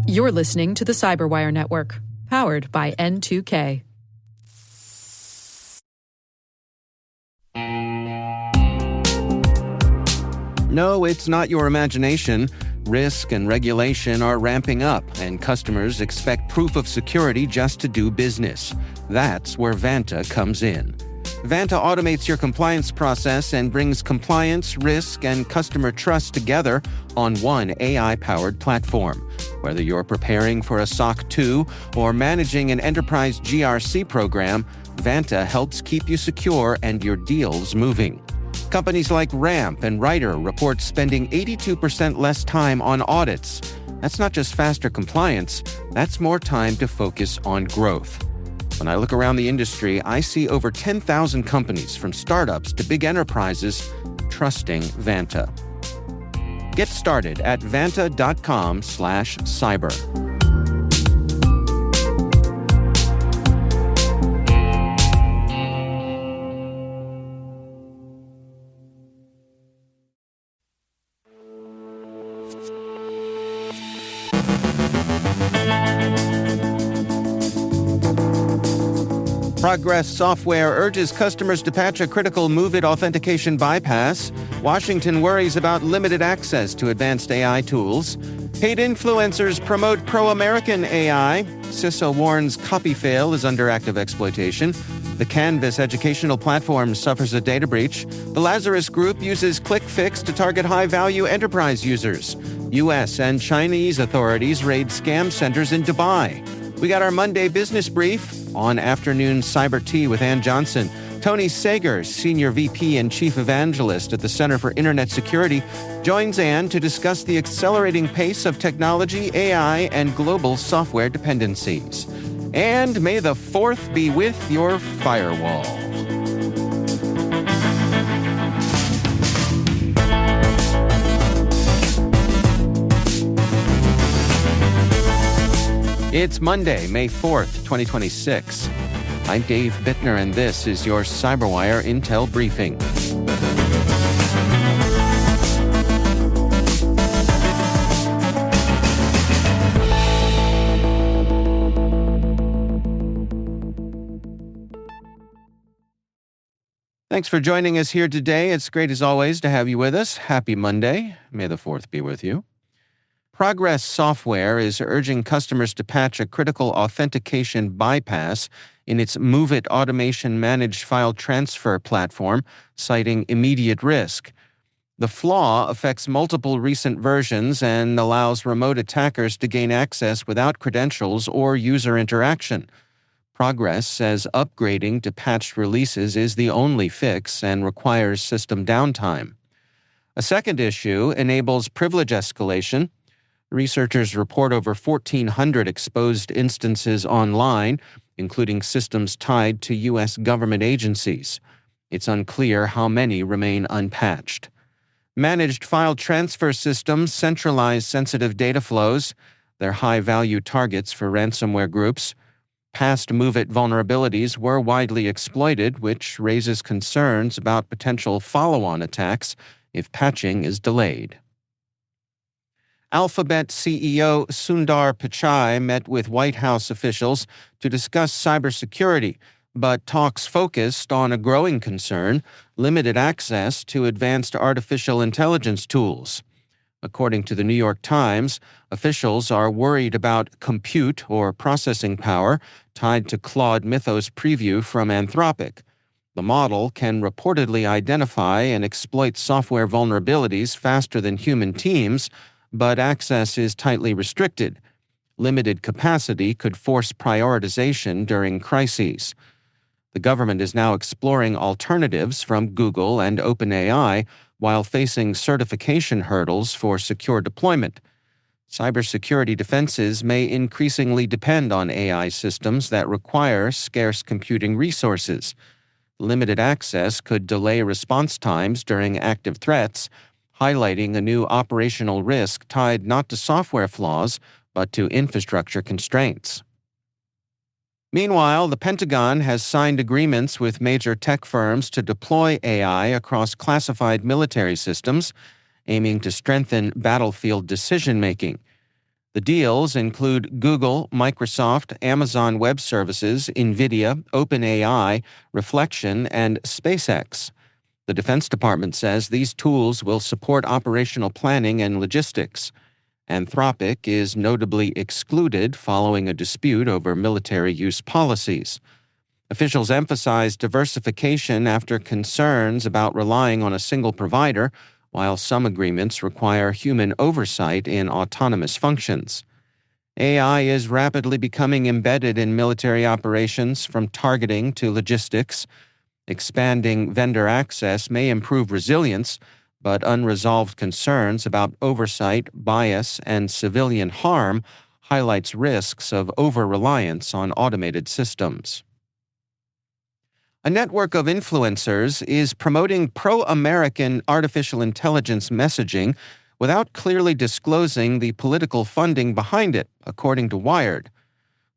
You're listening to the Cyberwire Network, powered by N2K. No, it's not your imagination. Risk and regulation are ramping up, and customers expect proof of security just to do business. That's where Vanta comes in. Vanta automates your compliance process and brings compliance, risk, and customer trust together on one AI-powered platform. Whether you're preparing for a SOC 2 or managing an enterprise GRC program, Vanta helps keep you secure and your deals moving. Companies like Ramp and Ryder report spending 82% less time on audits. That's not just faster compliance, that's more time to focus on growth. When I look around the industry, I see over 10,000 companies, from startups to big enterprises, trusting Vanta. Get started at vanta.com/cyber. Progress Software urges customers to patch a critical MOVEit authentication bypass. Washington worries about limited access to advanced AI tools. Paid influencers promote pro-American AI. CISA warns copy-fail is under active exploitation. The Canvas educational platform suffers a data breach. The Lazarus Group uses ClickFix to target high-value enterprise users. U.S. and Chinese authorities raid scam centers in Dubai. We got our Monday business brief on Afternoon Cyber Tea with Ann Johnson. Tony Sager, Senior VP and Chief Evangelist at the Center for Internet Security, joins Ann to discuss the accelerating pace of technology, AI, and global software dependencies. And may the 4th be with your firewall. It's Monday, May 4th, 2026. I'm Dave Bittner, and this is your Cyberwire Intel Briefing. Thanks for joining us here today. It's great, as always, to have you with us. Happy Monday. May the 4th be with you. Progress Software is urging customers to patch a critical authentication bypass in its MOVEit automation managed file transfer platform, citing immediate risk. The flaw affects multiple recent versions and allows remote attackers to gain access without credentials or user interaction. Progress says upgrading to patched releases is the only fix and requires system downtime. A second issue enables privilege escalation. Researchers report over 1,400 exposed instances online, including systems tied to U.S. government agencies. It's unclear how many remain unpatched. Managed file transfer systems centralize sensitive data flows. They're high-value targets for ransomware groups. Past MOVEit vulnerabilities were widely exploited, which raises concerns about potential follow-on attacks if patching is delayed. Alphabet CEO Sundar Pichai met with White House officials to discuss cybersecurity, but talks focused on a growing concern: limited access to advanced artificial intelligence tools. According to the New York Times, officials are worried about compute or processing power tied to Claude Mythos preview from Anthropic. The model can reportedly identify and exploit software vulnerabilities faster than human teams, but access is tightly restricted. Limited capacity could force prioritization during crises. The government is now exploring alternatives from Google and OpenAI while facing certification hurdles for secure deployment. Cybersecurity defenses may increasingly depend on AI systems that require scarce computing resources. Limited access could delay response times during active threats, highlighting a new operational risk tied not to software flaws, but to infrastructure constraints. Meanwhile, the Pentagon has signed agreements with major tech firms to deploy AI across classified military systems, aiming to strengthen battlefield decision-making. The deals include Google, Microsoft, Amazon Web Services, NVIDIA, OpenAI, Reflection, and SpaceX. The Defense Department says these tools will support operational planning and logistics. Anthropic is notably excluded following a dispute over military use policies. Officials emphasize diversification after concerns about relying on a single provider, while some agreements require human oversight in autonomous functions. AI is rapidly becoming embedded in military operations, from targeting to logistics. Expanding vendor access may improve resilience, but unresolved concerns about oversight, bias, and civilian harm highlights risks of over-reliance on automated systems. A network of influencers is promoting pro-American artificial intelligence messaging without clearly disclosing the political funding behind it, according to Wired.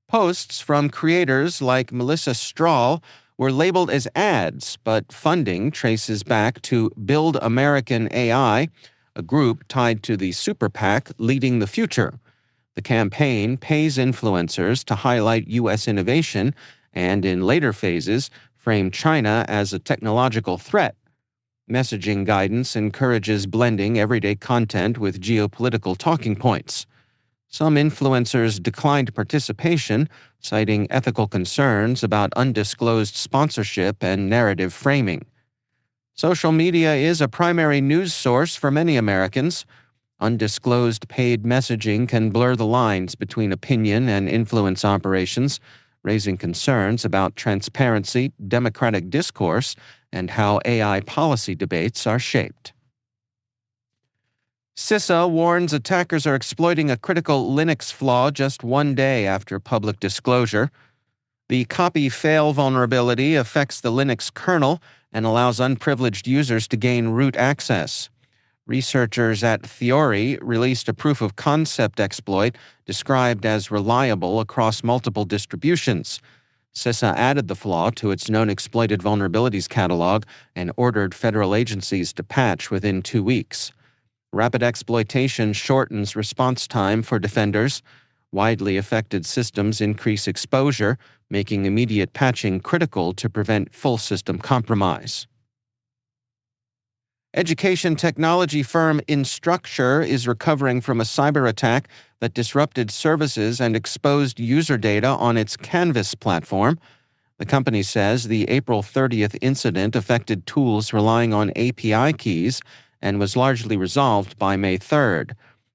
Posts from creators like Melissa Strahl were labeled as ads, but funding traces back to Build American AI, a group tied to the super PAC Leading the Future. The campaign pays influencers to highlight U.S. innovation and, in later phases, frame China as a technological threat. Messaging guidance encourages blending everyday content with geopolitical talking points. Some influencers declined participation, citing ethical concerns about undisclosed sponsorship and narrative framing. Social media is a primary news source for many Americans. Undisclosed paid messaging can blur the lines between opinion and influence operations, raising concerns about transparency, democratic discourse, and how AI policy debates are shaped. CISA warns attackers are exploiting a critical Linux flaw just one day after public disclosure. The copy fail vulnerability affects the Linux kernel and allows unprivileged users to gain root access. Researchers at Theory released a proof-of-concept exploit described as reliable across multiple distributions. CISA added the flaw to its known exploited vulnerabilities catalog and ordered federal agencies to patch within 2 weeks. Rapid exploitation shortens response time for defenders. Widely affected systems increase exposure, making immediate patching critical to prevent full system compromise. Education technology firm Instructure is recovering from a cyber attack that disrupted services and exposed user data on its Canvas platform. The company says the April 30th incident affected tools relying on API keys and was largely resolved by May 3rd.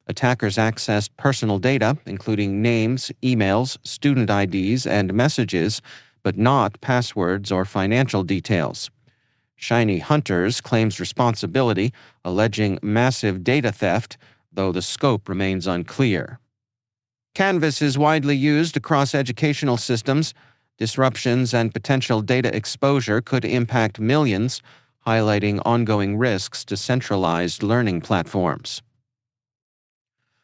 Attackers accessed personal data, including names, emails, student IDs, and messages, but not passwords or financial details. Shiny Hunters claims responsibility, alleging massive data theft, though the scope remains unclear. Canvas is widely used across educational systems. Disruptions and potential data exposure could impact millions, highlighting ongoing risks to centralized learning platforms.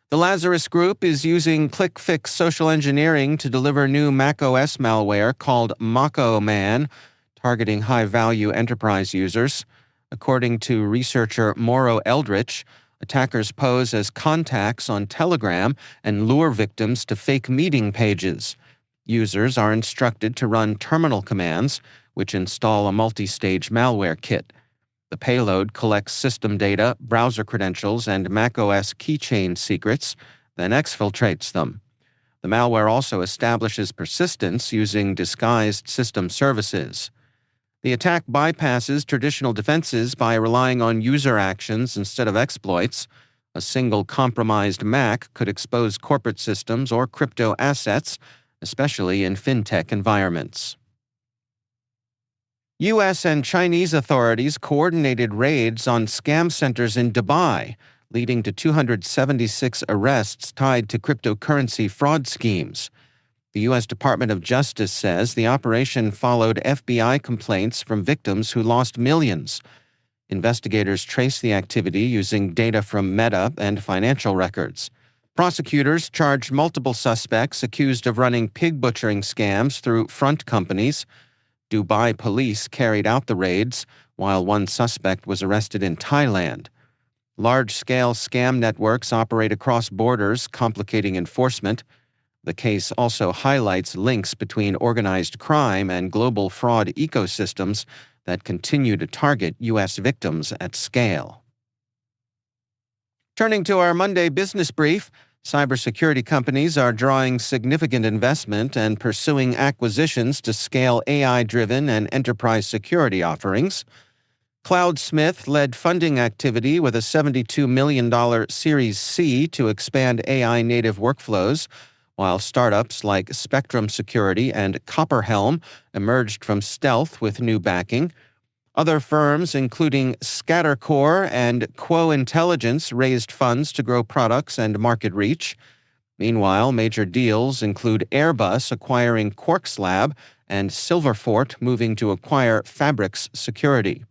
The Lazarus Group is using ClickFix social engineering to deliver new macOS malware called Mako Man, targeting high-value enterprise users. According to researcher Mauro Eldritch, attackers pose as contacts on Telegram and lure victims to fake meeting pages. Users are instructed to run terminal commands, which install a multi-stage malware kit. The payload collects system data, browser credentials, and macOS keychain secrets, then exfiltrates them. The malware also establishes persistence using disguised system services. The attack bypasses traditional defenses by relying on user actions instead of exploits. A single compromised Mac could expose corporate systems or crypto assets, especially in fintech environments. U.S. and Chinese authorities coordinated raids on scam centers in Dubai, leading to 276 arrests tied to cryptocurrency fraud schemes. The U.S. Department of Justice says the operation followed FBI complaints from victims who lost millions. Investigators traced the activity using data from Meta and financial records. Prosecutors charged multiple suspects accused of running pig butchering scams through front companies. Dubai police carried out the raids, while one suspect was arrested in Thailand. Large-scale scam networks operate across borders, complicating enforcement. The case also highlights links between organized crime and global fraud ecosystems that continue to target U.S. victims at scale. Turning to our Monday business brief, cybersecurity companies are drawing significant investment and pursuing acquisitions to scale AI-driven and enterprise security offerings. Cloudsmith led funding activity with a $72 million Series C to expand AI-native workflows, while startups like Spectrum Security and Copperhelm emerged from stealth with new backing. Other firms, including Scattercore and Quo Intelligence, raised funds to grow products and market reach. Meanwhile, major deals include Airbus acquiring QuarksLab and Silverfort moving to acquire Fabrics Security.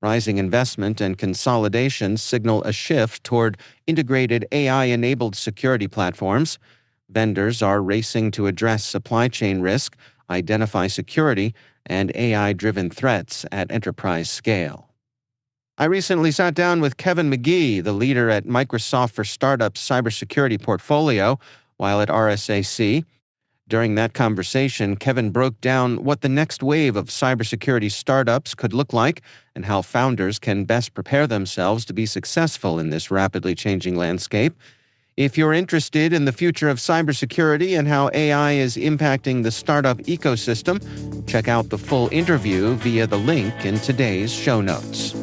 Rising investment and consolidation signal a shift toward integrated AI-enabled security platforms. Vendors are racing to address supply chain risk, identify security, and AI-driven threats at enterprise scale. I recently sat down with Kevin McGee, the leader at Microsoft for Startups' cybersecurity portfolio, while at RSAC. During that conversation, Kevin broke down what the next wave of cybersecurity startups could look like and how founders can best prepare themselves to be successful in this rapidly changing landscape. If you're interested in the future of cybersecurity and how AI is impacting the startup ecosystem, check out the full interview via the link in today's show notes.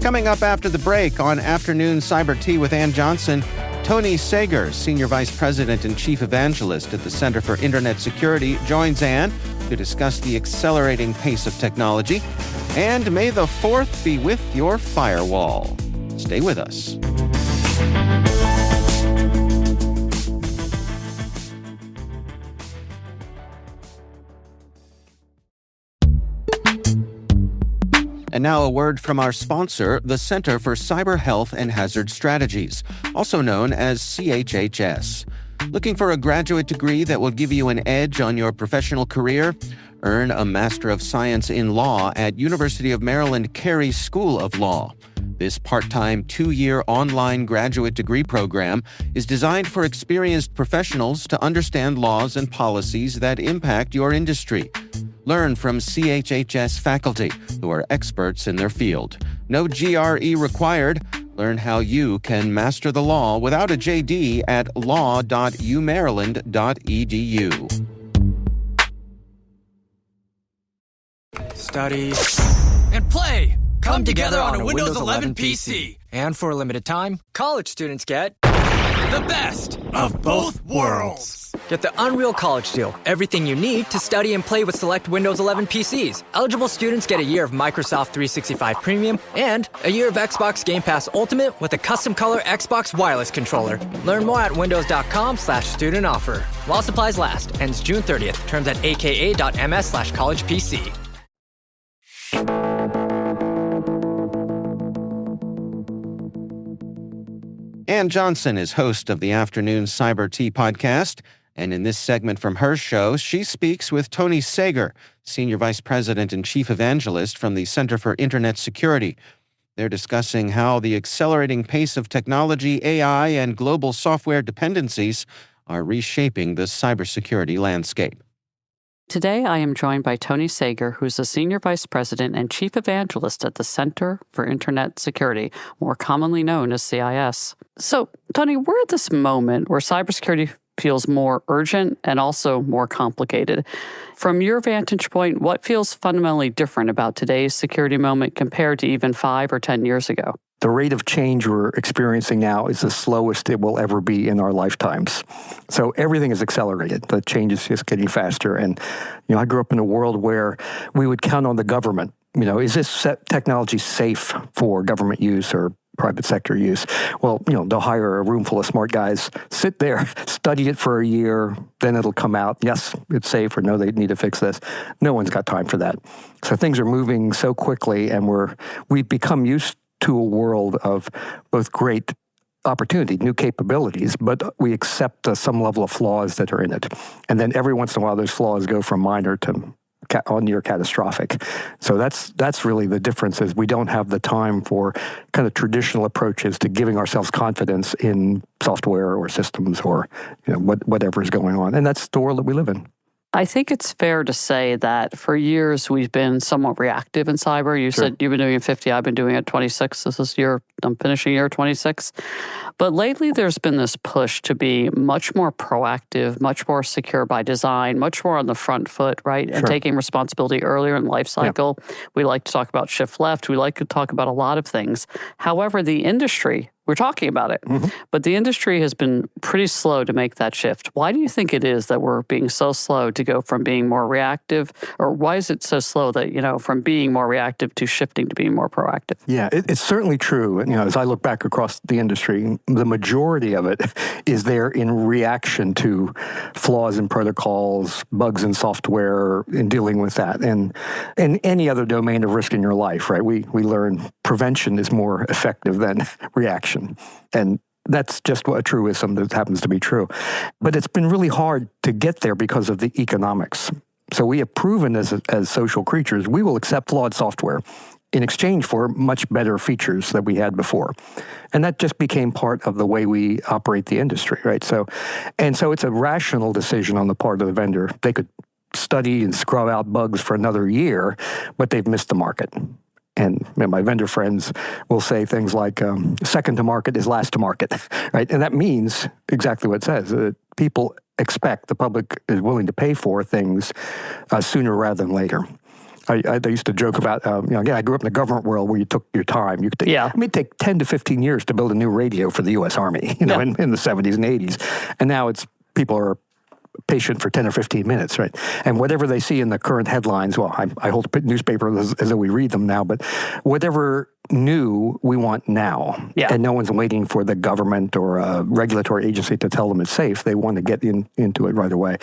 Coming up after the break on Afternoon Cyber Tea with Ann Johnson, Tony Sager, Senior Vice President and Chief Evangelist at the Center for Internet Security, joins Ann to discuss the accelerating pace of technology. And may the 4th be with your firewall. Stay with us. And now a word from our sponsor, the Center for Cyber Health and Hazard Strategies, also known as CHHS. Looking for a graduate degree that will give you an edge on your professional career? Earn a Master of Science in Law at University of Maryland Carey School of Law. This part-time 2-year online graduate degree program is designed for experienced professionals to understand laws and policies that impact your industry. Learn from CHHS faculty who are experts in their field. No GRE required. Learn how you can master the law without a JD at law.umaryland.edu. Study and play come together on a Windows 11 PC. And for a limited time, college students get the best of both worlds. Get the Unreal College Deal. Everything you need to study and play with select Windows 11 PCs. Eligible students get a year of Microsoft 365 Premium and a year of Xbox Game Pass Ultimate with a custom color Xbox wireless controller. Learn more at windows.com/student offer. While supplies last. Ends June 30th. Terms at aka.ms/collegepc. Ann Johnson is host of the Afternoon Cyber Tea podcast, and in this segment from her show, she speaks with Tony Sager, Senior Vice President and Chief Evangelist from the Center for Internet Security. They're discussing how the accelerating pace of technology, AI, and global software dependencies are reshaping the cybersecurity landscape. Today, I am joined by Tony Sager, who's the Senior Vice President and Chief Evangelist at the Center for Internet Security, more commonly known as CIS. So, Tony, we're at this moment where cybersecurity feels more urgent and also more complicated. From your vantage point, what feels fundamentally different about today's security moment compared to even 5 or 10 years ago? The rate of change we're experiencing now is the slowest it will ever be in our lifetimes. So everything is accelerated. The change is just getting faster. And, I grew up in a world where we would count on the government. Is this technology safe for government use or private sector use? Well, they'll hire a room full of smart guys, sit there, study it for a year, then it'll come out. Yes, it's safe, or no, they need to fix this. No one's got time for that. So things are moving so quickly, and we've become used to a world of both great opportunity, new capabilities, but we accept some level of flaws that are in it. And then every once in a while, those flaws go from minor to near catastrophic. So that's really the difference, is we don't have the time for kind of traditional approaches to giving ourselves confidence in software or systems or whatever is going on. And that's the world that we live in. I think it's fair to say that for years we've been somewhat reactive in cyber. You said you've been doing it 50, I've been doing it 26. I'm finishing year 26. But lately there's been this push to be much more proactive, much more secure by design, much more on the front foot, right? And taking responsibility earlier in the life cycle. Yeah. We like to talk about shift left. We like to talk about a lot of things. However, the industry, we're talking about it, but the industry has been pretty slow to make that shift. Why do you think it is that we're being so slow to go from being more reactive, or why is it so slow that, from being more reactive to shifting to being more proactive? Yeah, it's certainly true. And, as I look back across the industry, the majority of it is there in reaction to flaws in protocols, bugs in software, in dealing with that. And in any other domain of risk in your life, right? We learn prevention is more effective than reaction. And that's just a truism that happens to be true. But it's been really hard to get there because of the economics. So we have proven as social creatures, we will accept flawed software in exchange for much better features that we had before. And that just became part of the way we operate the industry, right? So it's a rational decision on the part of the vendor. They could study and scrub out bugs for another year, but they've missed the market. And my vendor friends will say things like, second to market is last to market, right? And that means exactly what it says. People expect, the public is willing to pay for things sooner rather than later. I used to joke about, again, I grew up in the government world where you took your time. It'd take 10 to 15 years to build a new radio for the U.S. Army, in the 70s and 80s. And now people are patient for 10 or 15 minutes, right? And whatever they see in the current headlines, well, I hold the newspaper as though we read them now, but whatever new we want now. Yeah. And no one's waiting for the government or a regulatory agency to tell them it's safe. They want to get into it right away.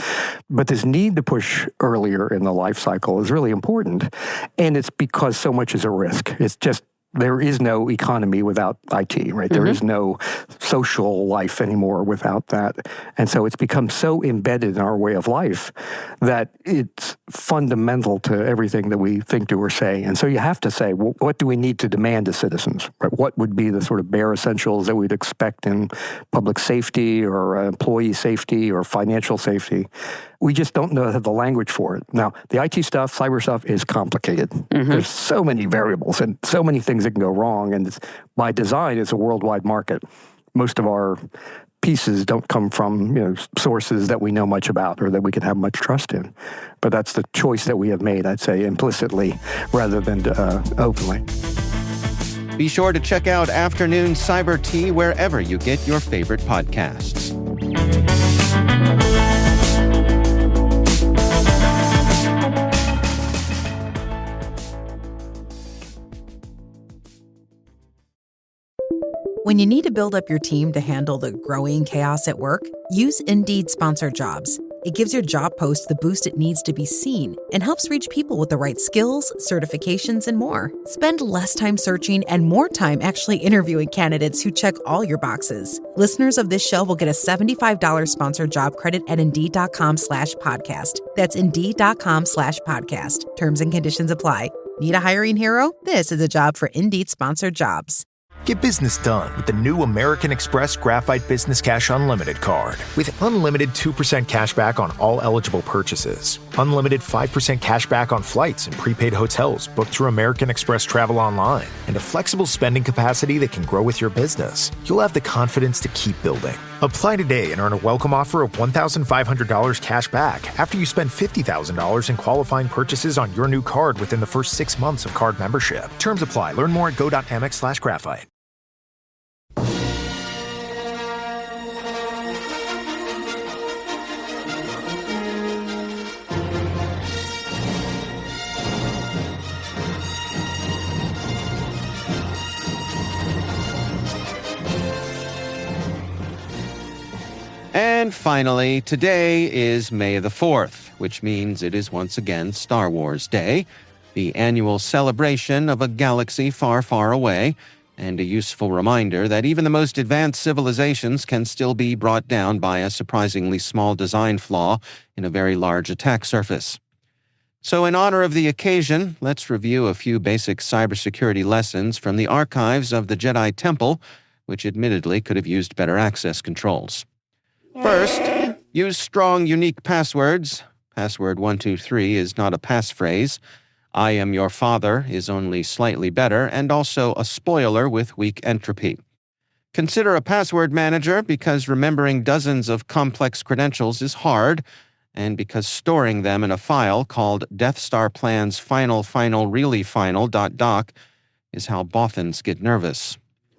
But this need to push earlier in the life cycle is really important. And it's because so much is at risk. It's just, there is no economy without IT, right? There is no social life anymore without that. And so it's become so embedded in our way of life that it's fundamental to everything that we think, do, or say. And so you have to say, well, what do we need to demand as citizens? Right? What would be the sort of bare essentials that we'd expect in public safety or employee safety or financial safety? We just don't know the language for it. Now, the IT stuff, cyber stuff is complicated. There's so many variables and so many things that can go wrong. And by design, it's a worldwide market. Most of our pieces don't come from sources that we know much about or that we can have much trust in. But that's the choice that we have made, I'd say, implicitly rather than openly. Be sure to check out Afternoon Cyber Tea wherever you get your favorite podcasts. When you need to build up your team to handle the growing chaos at work, use Indeed Sponsored Jobs. It gives your job post the boost it needs to be seen and helps reach people with the right skills, certifications, and more. Spend less time searching and more time actually interviewing candidates who check all your boxes. Listeners of this show will get a $75 sponsored job credit at Indeed.com/podcast. That's Indeed.com/podcast. Terms and conditions apply. Need a hiring hero? This is a job for Indeed Sponsored Jobs. Get business done with the new American Express Graphite Business Cash Unlimited card. With unlimited 2% cash back on all eligible purchases. Unlimited 5% cash back on flights and prepaid hotels booked through American Express Travel Online. And a flexible spending capacity that can grow with your business. You'll have the confidence to keep building. Apply today and earn a welcome offer of $1,500 cash back after you spend $50,000 in qualifying purchases on your new card within the first 6 months of card membership. Terms apply. Learn more at go.amex/graphite. And finally, today is May the 4th, which means it is once again Star Wars Day, the annual celebration of a galaxy far, far away, and a useful reminder that even the most advanced civilizations can still be brought down by a surprisingly small design flaw in a very large attack surface. So in honor of the occasion, let's review a few basic cybersecurity lessons from the archives of the Jedi Temple, which admittedly could have used better access controls. First, use strong, unique passwords. Password 123 is not a passphrase. I am your father is only slightly better, and also a spoiler with weak entropy. Consider a password manager because remembering dozens of complex credentials is hard, and because storing them in a file called Death Star Plans Final Really Final .doc is how Bothans get nervous.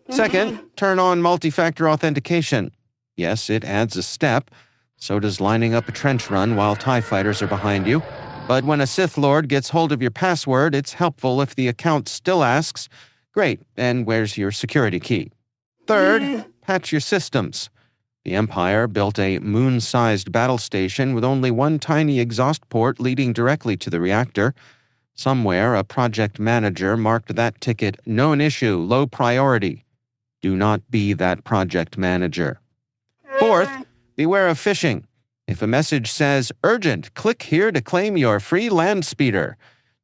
Second, turn on multi-factor authentication. Yes, it adds a step. So does lining up a trench run while TIE fighters are behind you. But when a Sith Lord gets hold of your password, it's helpful if the account still asks, great, and where's your security key? Third, patch your systems. The Empire built a moon-sized battle station with only one tiny exhaust port leading directly to the reactor. Somewhere, a project manager marked that ticket, known issue, low priority. Do not be that project manager. Fourth, beware of phishing. If a message says, urgent, click here to claim your free land speeder,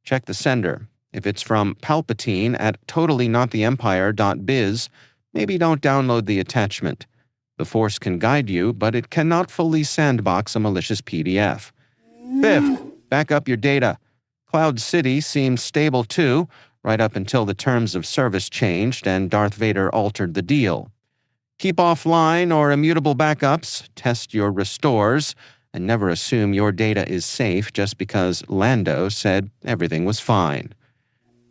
check the sender. If it's from Palpatine at totallyNotTheEmpire.biz, maybe don't download the attachment. The Force can guide you, but it cannot fully sandbox a malicious PDF. Fifth, back up your data. Cloud City seems stable too, right up until the terms of service changed and Darth Vader altered the deal. Keep offline or immutable backups, test your restores, and never assume your data is safe just because Lando said everything was fine.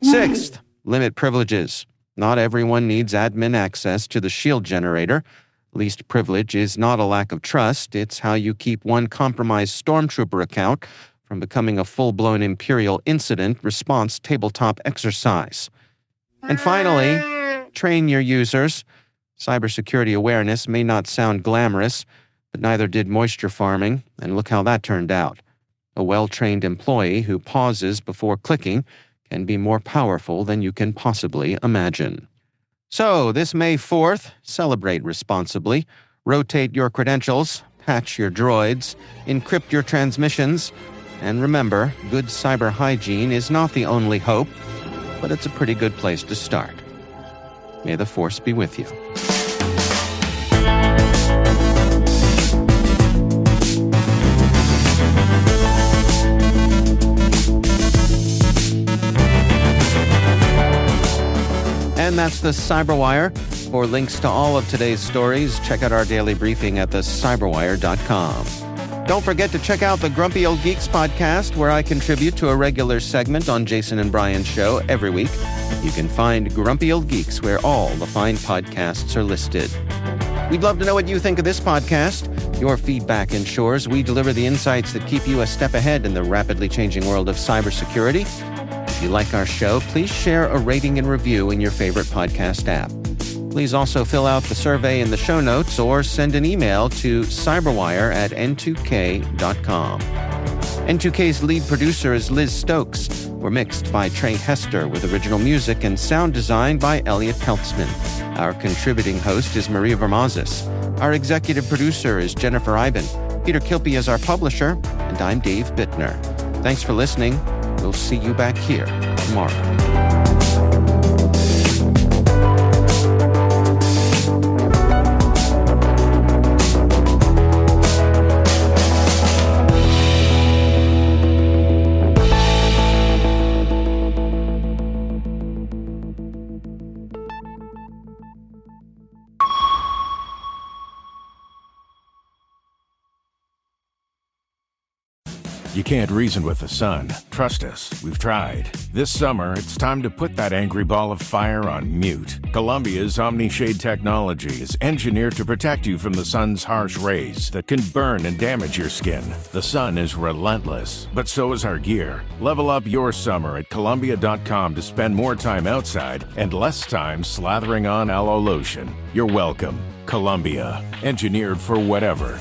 Sixth, limit privileges. Not everyone needs admin access to the shield generator. Least privilege is not a lack of trust, it's how you keep one compromised stormtrooper account from becoming a full-blown Imperial incident response tabletop exercise. And finally, train your users. Cybersecurity awareness may not sound glamorous, but neither did moisture farming, and look how that turned out. A well-trained employee who pauses before clicking can be more powerful than you can possibly imagine. So, this May 4th, celebrate responsibly, rotate your credentials, patch your droids, encrypt your transmissions, and remember, good cyber hygiene is not the only hope, but it's a pretty good place to start. May the Force be with you. And that's the Cyberwire. For links to all of today's stories, check out our daily briefing at thecyberwire.com. Don't forget to check out the Grumpy Old Geeks podcast, where I contribute to a regular segment on Jason and Brian's show every week. You can find Grumpy Old Geeks where all the fine podcasts are listed. We'd love to know what you think of this podcast. Your feedback ensures we deliver the insights that keep you a step ahead in the rapidly changing world of cybersecurity. If you like our show, please share a rating and review in your favorite podcast app. Please also fill out the survey in the show notes or send an email to cyberwire@n2k.com. N2K's lead producer is Liz Stokes. We're mixed by Trey Hester with original music and sound design by Elliot Peltzman. Our contributing host is Maria Vermazis. Our executive producer is Jennifer Iben. Peter Kilpie is our publisher, and I'm Dave Bittner. Thanks for listening. We'll see you back here tomorrow. You can't reason with the sun. Trust us, we've tried. This summer, it's time to put that angry ball of fire on mute. Columbia's OmniShade technology is engineered to protect you from the sun's harsh rays that can burn and damage your skin. The sun is relentless, but so is our gear. Level up your summer at Columbia.com to spend more time outside and less time slathering on aloe lotion. You're welcome. Columbia, engineered for whatever.